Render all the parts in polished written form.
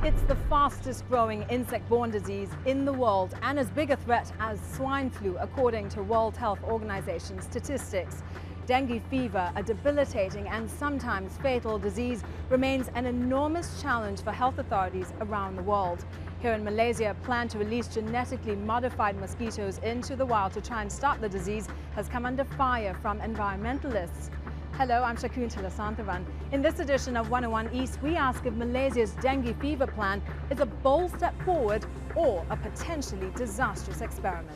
It's the fastest growing insect-borne disease in the world and as big a threat as swine flu, according to World Health Organization statistics. Dengue fever, a debilitating and sometimes fatal disease, remains an enormous challenge for health authorities around the world. Here in Malaysia, a plan to release genetically modified mosquitoes into the wild to try and stop the disease has come under fire from environmentalists. Hello, I'm Shakun Tilasantharan. In this edition of 101 East, we ask if Malaysia's dengue fever plan is a bold step forward or a potentially disastrous experiment.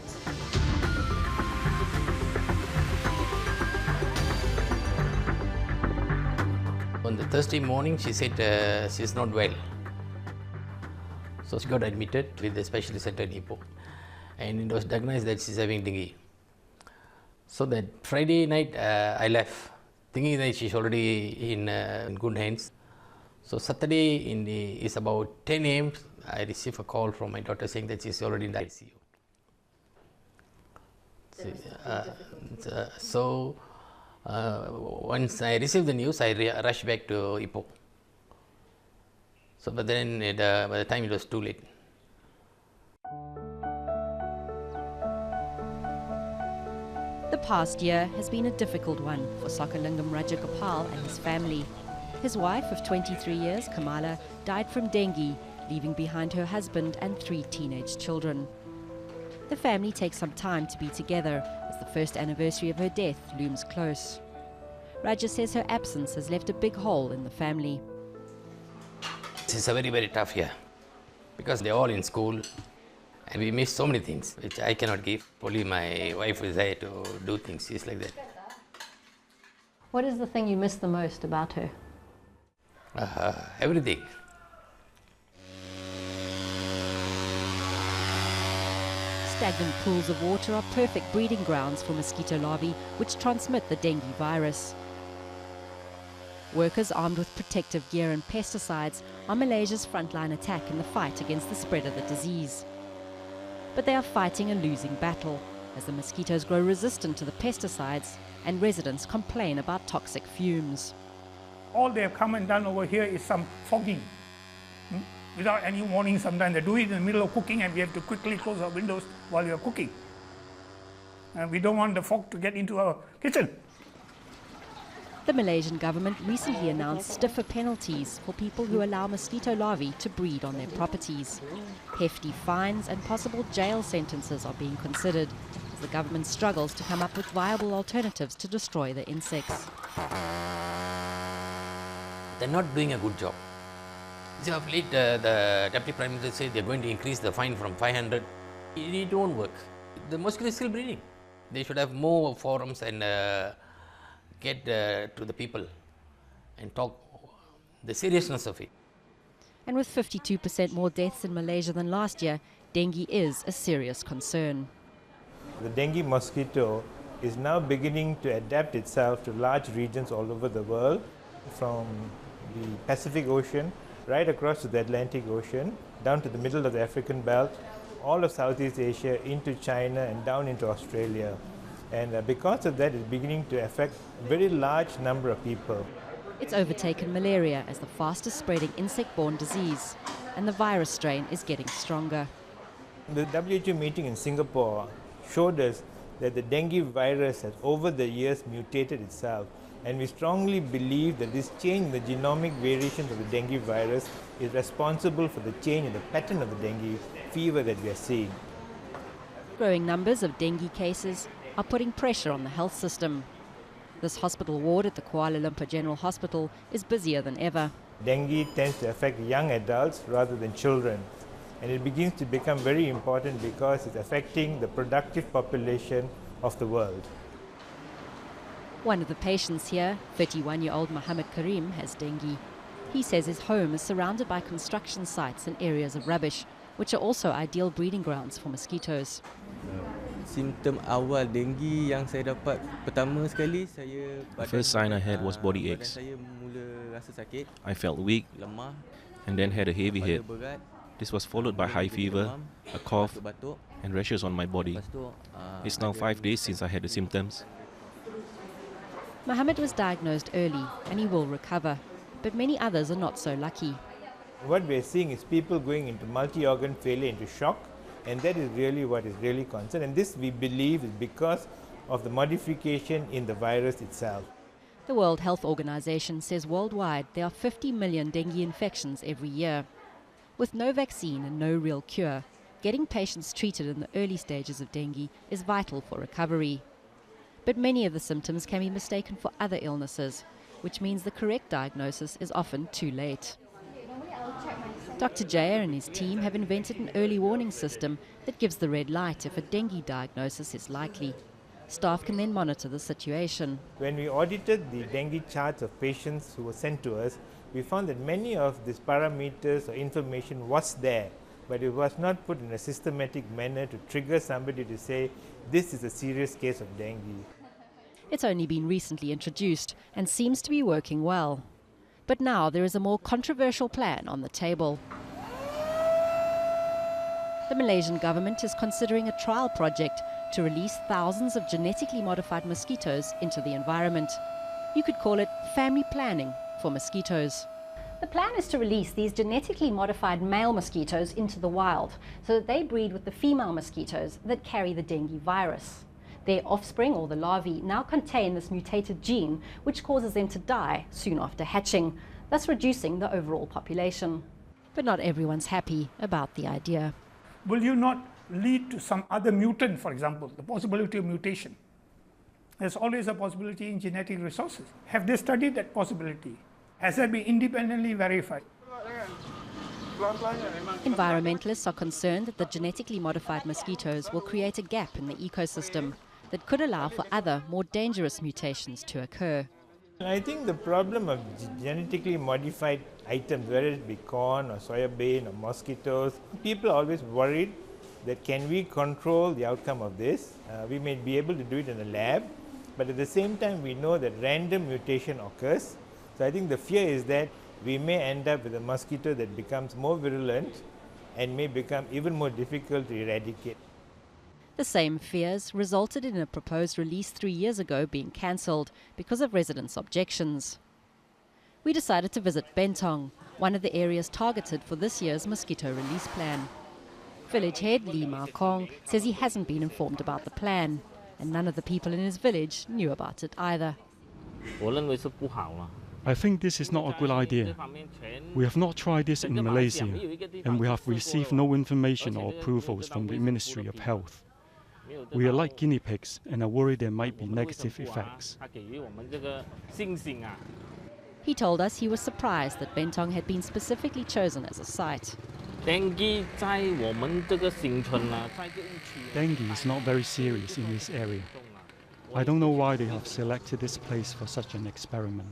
On the Thursday morning, she said she's not well. So she got admitted with the specialist center in Ipoh, and it was diagnosed that she's having dengue. So that Friday night, I left, thinking that she's already in good hands. So Saturday, it's about 10 a.m., I received a call from my daughter saying that she's already in the ICU. Once I received the news, I rushed back to Ipoh. So, but then by the time it was too late. The past year has been a difficult one for Sokalingam Rajagopal and his family. His wife of 23 years, Kamala, died from dengue, leaving behind her husband and 3 teenage children. The family takes some time to be together as the first anniversary of her death looms close. Raja says her absence has left a big hole in the family. It's a very, very tough year because they're all in school and we miss so many things which I cannot give. Only my wife is there to do things. She's like that. What is the thing you miss the most about her? Everything. Stagnant pools of water are perfect breeding grounds for mosquito larvae which transmit the dengue virus. Workers armed with protective gear and pesticides are Malaysia's frontline attack in the fight against the spread of the disease. But they are fighting a losing battle as the mosquitoes grow resistant to the pesticides and residents complain about toxic fumes. All they have come and done over here is some fogging. Without any warning, sometimes they do it in the middle of cooking and we have to quickly close our windows while we are cooking. And we don't want the fog to get into our kitchen. The Malaysian government recently announced stiffer penalties for people who allow mosquito larvae to breed on their properties. Hefty fines and possible jail sentences are being considered as the government struggles to come up with viable alternatives to destroy the insects. They're not doing a good job. So of late, the Deputy Prime Minister said they're going to increase the fine from 500. It won't work. The mosquito is still breeding. They should have more forums and get to the people and talk the seriousness of it. And with 52% more deaths in Malaysia than last year, dengue is a serious concern. The dengue mosquito is now beginning to adapt itself to large regions all over the world, from the Pacific Ocean right across to the Atlantic Ocean, down to the middle of the African belt, all of Southeast Asia, into China and down into Australia. And because of that, it's beginning to affect a very large number of people. It's overtaken malaria as the fastest spreading insect-borne disease, and the virus strain is getting stronger. The WHO meeting in Singapore showed us that the dengue virus has over the years mutated itself, and we strongly believe that this change in the genomic variations of the dengue virus is responsible for the change in the pattern of the dengue fever that we are seeing. Growing numbers of dengue cases are putting pressure on the health system. This hospital ward at the Kuala Lumpur General Hospital is busier than ever. Dengue tends to affect young adults rather than children, and it begins to become very important because it's affecting the productive population of the world. One of the patients here, 31-year-old Muhammad Karim, has dengue. He says his home is surrounded by construction sites and areas of rubbish, which are also ideal breeding grounds for mosquitoes. Simptom awal dengue yang saya dapat pertama sekali saya The first sign I had was body aches. I felt weak and then had a heavy head. This was followed by high fever, a cough and rashes on my body. It's now 5 days since I had the symptoms. Mohammed was diagnosed early and he will recover, but many others are not so lucky. What we're seeing is people going into multi-organ failure, into shock, and that is really what is really concerned. And this, we believe, is because of the modification in the virus itself. The World Health Organization says worldwide there are 50 million dengue infections every year. With no vaccine and no real cure, getting patients treated in the early stages of dengue is vital for recovery. But many of the symptoms can be mistaken for other illnesses, which means the correct diagnosis is often too late. Dr. Jayer and his team have invented an early warning system that gives the red light if a dengue diagnosis is likely. Staff can then monitor the situation. When we audited the dengue charts of patients who were sent to us, we found that many of these parameters or information was there, but it was not put in a systematic manner to trigger somebody to say, this is a serious case of dengue. It's only been recently introduced and seems to be working well. But now there is a more controversial plan on the table. The Malaysian government is considering a trial project to release thousands of genetically modified mosquitoes into the environment. You could call it family planning for mosquitoes. The plan is to release these genetically modified male mosquitoes into the wild so that they breed with the female mosquitoes that carry the dengue virus. Their offspring, or the larvae, now contain this mutated gene which causes them to die soon after hatching, thus reducing the overall population. But not everyone's happy about the idea. Will you not lead to some other mutant, for example, the possibility of mutation? There's always a possibility in genetic resources. Have they studied that possibility? Has that been independently verified? Environmentalists are concerned that the genetically modified mosquitoes will create a gap in the ecosystem that could allow for other, more dangerous mutations to occur. I think the problem of genetically modified items, whether it be corn or soybean or mosquitoes, people are always worried that can we control the outcome of this? We may be able to do it in a lab, but at the same time we know that random mutation occurs. So I think the fear is that we may end up with a mosquito that becomes more virulent and may become even more difficult to eradicate. The same fears resulted in a proposed release 3 years ago being cancelled because of residents' objections. We decided to visit Bentong, one of the areas targeted for this year's mosquito release plan. Village head Lee Mao Kong says he hasn't been informed about the plan, and none of the people in his village knew about it either. I think this is not a good idea. We have not tried this in Malaysia, and we have received no information or approvals from the Ministry of Health. We are like guinea pigs and are worried there might be negative effects. He told us he was surprised that Bentong had been specifically chosen as a site. Dengue is not very serious in this area. I don't know why they have selected this place for such an experiment.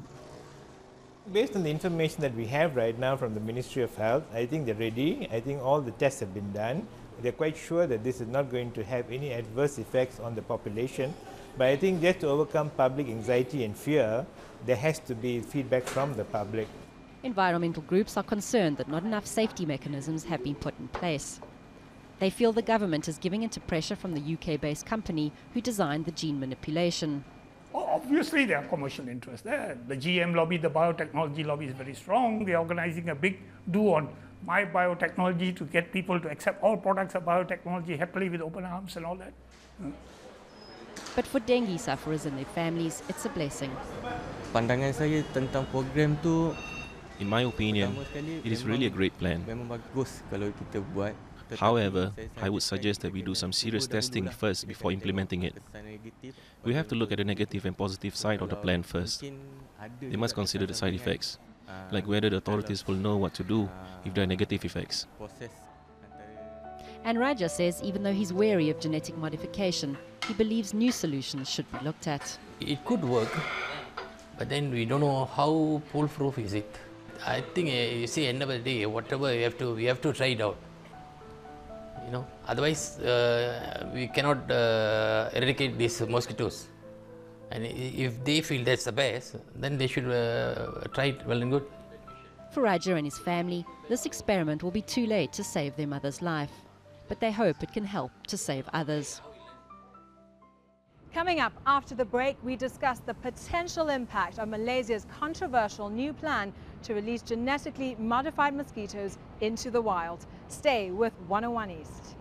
Based on the information that we have right now from the Ministry of Health, I think they're ready. I think all the tests have been done. They're quite sure that this is not going to have any adverse effects on the population. But I think just to overcome public anxiety and fear, there has to be feedback from the public. Environmental groups are concerned that not enough safety mechanisms have been put in place. They feel the government is giving into pressure from the UK-based company who designed the gene manipulation. Oh, obviously, there are commercial interests there. The GM lobby, the biotechnology lobby is very strong. We are organizing a big do on my biotechnology to get people to accept all products of biotechnology happily with open arms and all that. But for dengue sufferers and their families, it's a blessing. Pandangan saya tentang program tu, In my opinion, it is really a great plan. memang bagus kalau kita buat. However, I would suggest that we do some serious testing first before implementing it. We have to look at the negative and positive side of the plan first. They must consider the side effects, like whether the authorities will know what to do if there are negative effects. And Raja says even though he's wary of genetic modification, he believes new solutions should be looked at. It could work, but then we don't know how foolproof is it. I think you see, end of the day, whatever we have to try it out. You know, otherwise we cannot eradicate these mosquitoes. And if they feel that's the best, then they should try it. Well and good. For Raja and his family, this experiment will be too late to save their mother's life, but they hope it can help to save others. Coming up after the break, we discuss the potential impact of Malaysia's controversial new plan to release genetically modified mosquitoes into the wild. Stay with 101 East.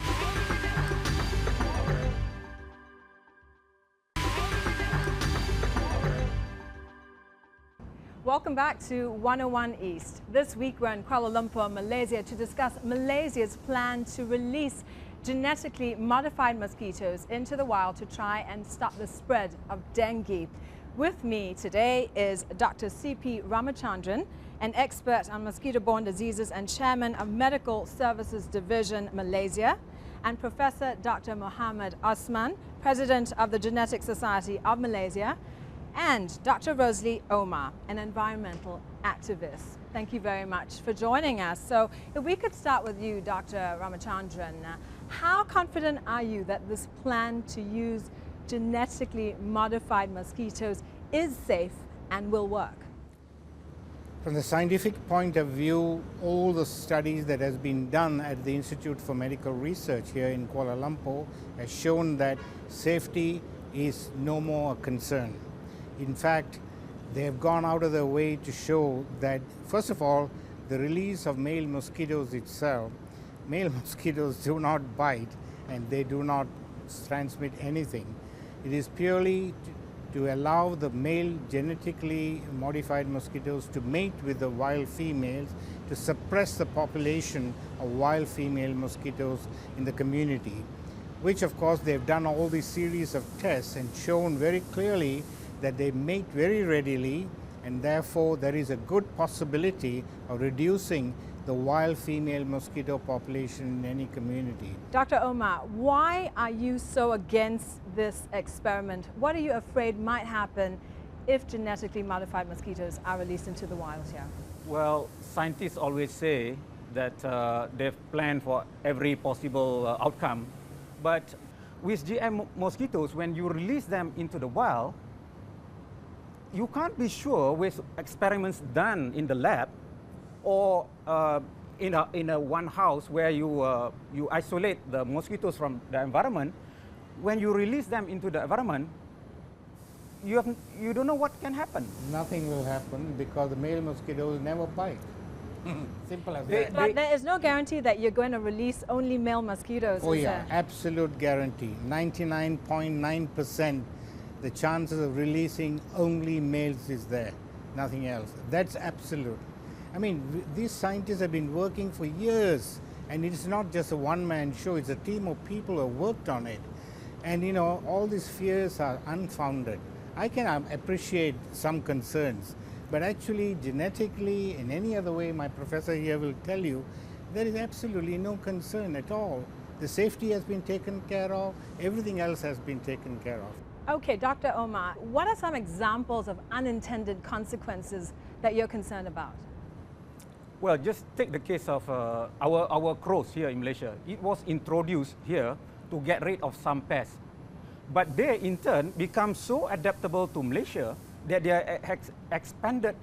Welcome back to 101 East. This week we're in Kuala Lumpur, Malaysia, to discuss Malaysia's plan to release genetically modified mosquitoes into the wild to try and stop the spread of dengue. With me today is Dr. C.P. Ramachandran, an expert on mosquito-borne diseases and chairman of Medical Services Division Malaysia, and Professor Dr. Muhammad Osman, president of the Genetic Society of Malaysia, and Dr. Rosalie Omar, an environmental activist. Thank you very much for joining us. So if we could start with you, Dr. Ramachandran, how confident are you that this plan to use genetically modified mosquitoes is safe and will work? From the scientific point of view, all the studies that has been done at the Institute for Medical Research here in Kuala Lumpur has shown that safety is no more a concern. In fact, they have gone out of their way to show that, first of all, the release of male mosquitoes itself, male mosquitoes do not bite and they do not transmit anything. It is purely to allow the male genetically modified mosquitoes to mate with the wild females to suppress the population of wild female mosquitoes in the community, which of course they've done all these series of tests and shown very clearly that they mate very readily, and therefore there is a good possibility of reducing the wild female mosquito population in any community. Dr. Omar, why are you so against this experiment? What are you afraid might happen if genetically modified mosquitoes are released into the wild here? Well, scientists always say that they've planned for every possible outcome, but with GM mosquitoes, when you release them into the wild, you can't be sure with experiments done in the lab or in a one house where you isolate the mosquitoes from the environment. When you release them into the environment, you don't know what can happen. Nothing will happen because the male mosquitoes never bite. Simple as that. But there is no guarantee that you're going to release only male mosquitoes. Oh yeah, absolute guarantee. 99.9%. The chances of releasing only males is there, nothing else. That's absolute. I mean, these scientists have been working for years, and it's not just a one-man show, it's a team of people who have worked on it. And you know, all these fears are unfounded. I can appreciate some concerns, but actually genetically, in any other way, my professor here will tell you, there is absolutely no concern at all. The safety has been taken care of, everything else has been taken care of. Okay, Dr. Omar, what are some examples of unintended consequences that you're concerned about? Well, just take the case of our crows here in Malaysia. It was introduced here to get rid of some pests. But they, in turn, become so adaptable to Malaysia that they are expanded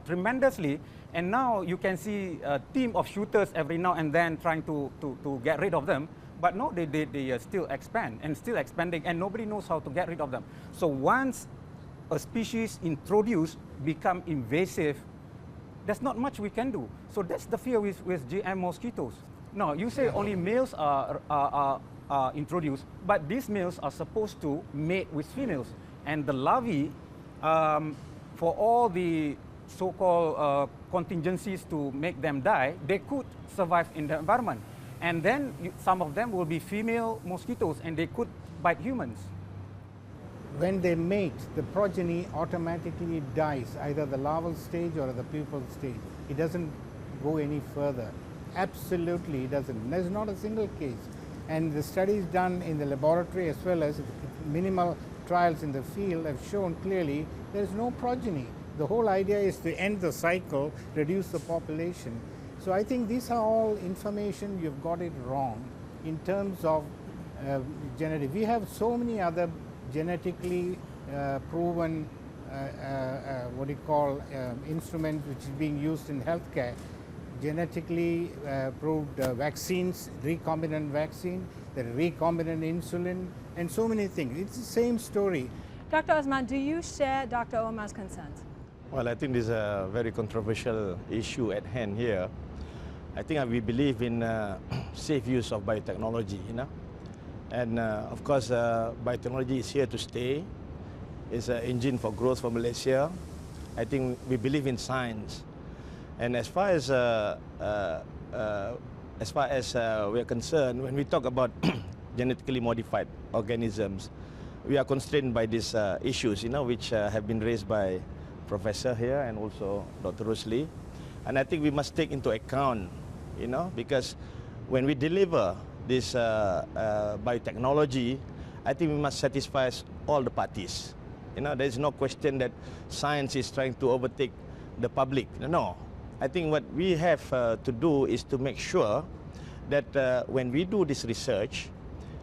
tremendously. And now you can see a team of shooters every now and then trying to get rid of them. But no, they still expand and still expanding, and nobody knows how to get rid of them. So once a species introduced become invasive, there's not much we can do. So that's the fear with GM mosquitoes. Now, you say only males are introduced, but these males are supposed to mate with females. And the larvae, for all the so-called contingencies to make them die, they could survive in the environment. And then some of them will be female mosquitoes, and they could bite humans. When they mate, the progeny automatically dies, either the larval stage or the pupal stage. It doesn't go any further. Absolutely, it doesn't. There's not a single case. And the studies done in the laboratory as well as minimal trials in the field have shown clearly there's no progeny. The whole idea is to end the cycle, reduce the population. So I think these are all information you've got it wrong in terms of genetic. We have so many other genetically proven instruments which is being used in healthcare. Genetically proved vaccines, recombinant vaccine. there are recombinant insulin, and so many things. It's the same story. Dr. Osman, do you share Dr. Omar's concerns? Well, I think this is a very controversial issue at hand here. I think we believe in safe use of biotechnology, and of course, biotechnology is here to stay. It's an engine for growth for Malaysia. I think we believe in science, and as far as we are concerned, when we talk about genetically modified organisms, we are constrained by these issues, which have been raised by Professor here and also Dr. Rusli. And I think we must take into account, because when we deliver this biotechnology, I think we must satisfy all the parties. There is no question that science is trying to overtake the public. No. I think what we have to do is to make sure that when we do this research,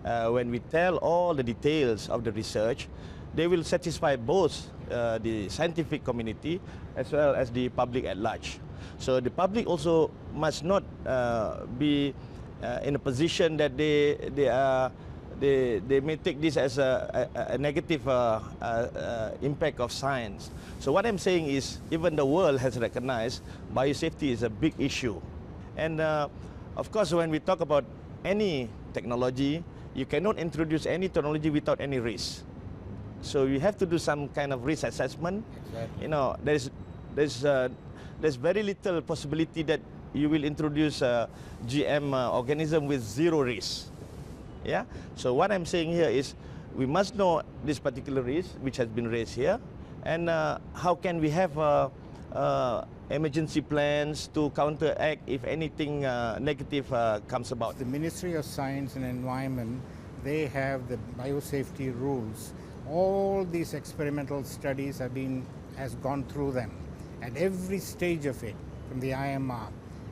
when we tell all the details of the research, they will satisfy both the scientific community as well as the public at large. So the public also must not be in a position that they may take this as a negative impact of science. So what I'm saying is, even the world has recognized biosafety is a big issue. And of course, when we talk about any technology, you cannot introduce any technology without any risk. So you have to do some kind of risk assessment. Exactly. There's very little possibility that you will introduce a GM organism with zero risk. Yeah. So what I'm saying here is, we must know this particular risk which has been raised here, and how can we have emergency plans to counteract if anything negative comes about. The Ministry of Science and Environment, they have the biosafety rules. All these experimental studies has gone through them at every stage of it from the IMR,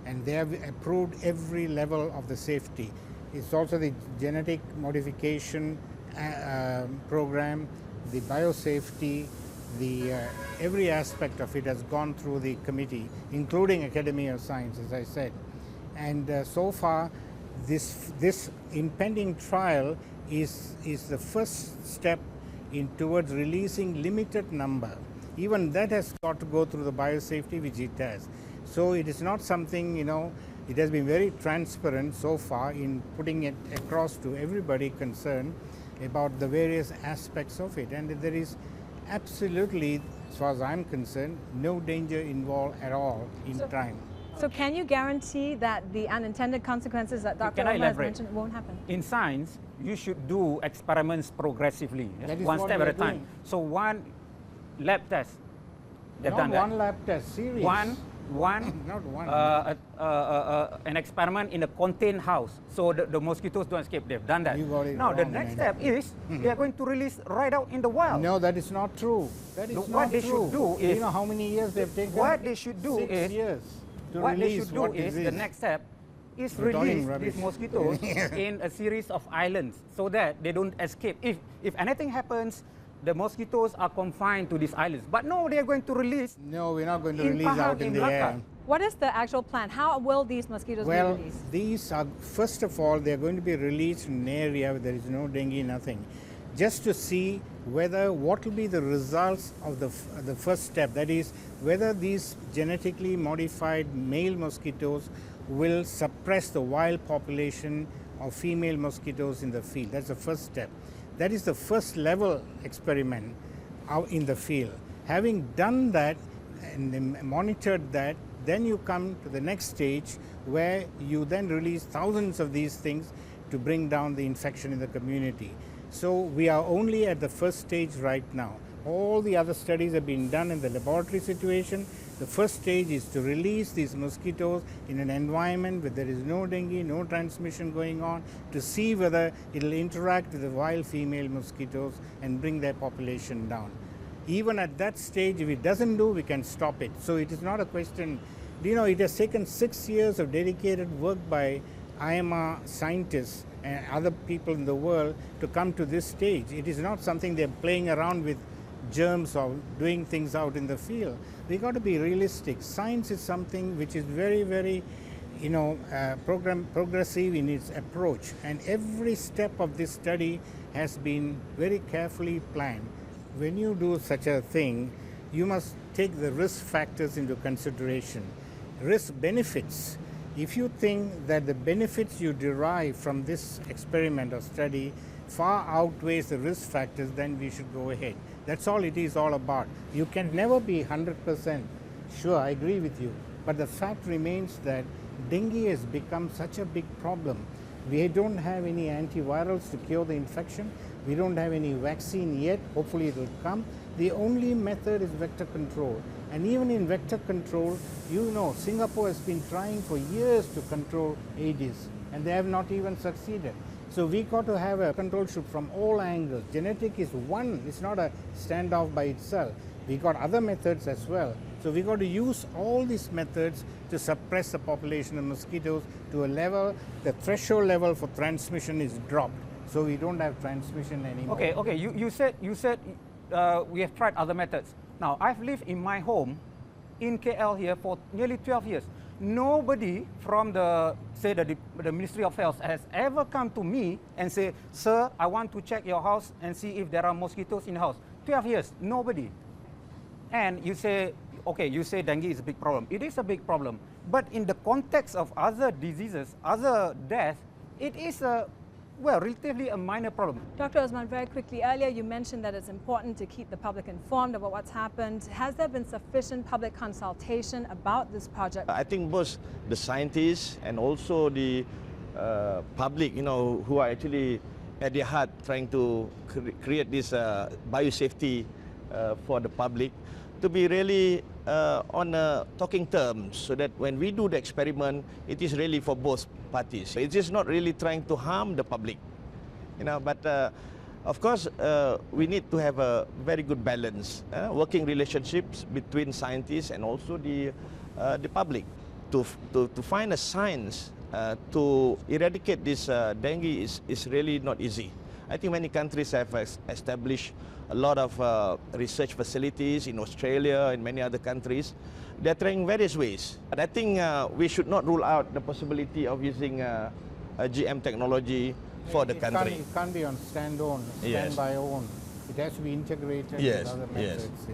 and they have approved every level of the safety. It's also the genetic modification program, the biosafety, every aspect of it has gone through the committee, including Academy of Science, as I said. And so far, this impending trial is the first step towards releasing limited number. Even that has got to go through the biosafety, which it has. So it is not something, it has been very transparent so far in putting it across to everybody concerned about the various aspects of it. And there is absolutely, as far as I'm concerned, no danger involved at all in time. So can you guarantee that the unintended consequences that Dr. Omar has mentioned won't happen? In science, you should do experiments progressively, one step at a time. So one lab test, they've done that. Not one lab test, series. Not one. An experiment in a contained house, so the mosquitoes don't escape. They've done that. Now the next step is they are going to release right out in the wild. No, that is not true. That is not what they true. should do is, you know how many years they've taken? What they should do 6 is years to what release they should do what is the next step is We're release talking these mosquitoes in a series of islands so that they don't escape. If anything happens, the mosquitoes are confined to these islands. But no, they are going to release. No, we're not going to release out in the air. What is the actual plan? How will these mosquitoes be released? Well, these are, first of all, they're going to be released in an area where there is no dengue, nothing. Just to see what will be the results of the first step. That is, whether these genetically modified male mosquitoes will suppress the wild population of female mosquitoes in the field. That's the first step. That is the first level experiment out in the field. Having done that and monitored that, then you come to the next stage where you then release thousands of these things to bring down the infection in the community. So we are only at the first stage right now. All the other studies have been done in the laboratory situation. The first stage is to release these mosquitoes in an environment where there is no dengue, no transmission going on, to see whether it will interact with the wild female mosquitoes and bring their population down. Even at that stage, if it doesn't do, we can stop it. So it is not a question, it has taken 6 years of dedicated work by IMR scientists and other people in the world to come to this stage. It is not something they're playing around with germs or doing things out in the field. We got to be realistic. Science is something which is very, very, progressive in its approach, and every step of this study has been very carefully planned. When you do such a thing, you must take the risk factors into consideration. Risk benefits. If you think that the benefits you derive from this experiment or study far outweighs the risk factors, then we should go ahead. That's all it is all about. You can never be 100% sure, I agree with you, but the fact remains that dengue has become such a big problem. We don't have any antivirals to cure the infection. We don't have any vaccine yet. Hopefully it will come. The only method is vector control. And even in vector control, Singapore has been trying for years to control Aedes, and they have not even succeeded. So we got to have a control shoot from all angles. Genetic is one, it's not a standoff by itself. We got other methods as well. So we got to use all these methods to suppress the population of mosquitoes to a level, the threshold level for transmission is dropped. So we don't have transmission anymore. Okay. You said we have tried other methods. Now, I've lived in my home in KL here for nearly 12 years. Nobody from the Ministry of Health has ever come to me and say, sir, I want to check your house and see if there are mosquitoes in the house. 12 years, nobody. And you say, okay, you say dengue is a big problem. It is a big problem. But in the context of other diseases, other deaths, it is relatively a minor problem. Dr. Osman, very quickly, earlier you mentioned that it's important to keep the public informed about what's happened. Has there been sufficient public consultation about this project? I think both the scientists and also the public, who are actually at their heart trying to create this biosafety for the public, to be really on talking terms, so that when we do the experiment, it is really for both parties. It is not really trying to harm the public, but of course we need to have a very good balance, working relationships between scientists and also the public to find a science to eradicate this dengue is really not easy. I think many countries have established a lot of research facilities in Australia and many other countries. They're trying various ways. But I think we should not rule out the possibility of using a GM technology for the country. It can't be on standby own. It has to be integrated with other methods.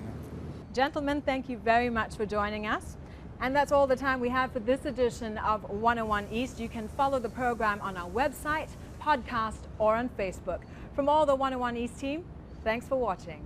Gentlemen, thank you very much for joining us. And that's all the time we have for this edition of 101 East. You can follow the program on our website, podcast, or on Facebook. From all the 101 East team, thanks for watching.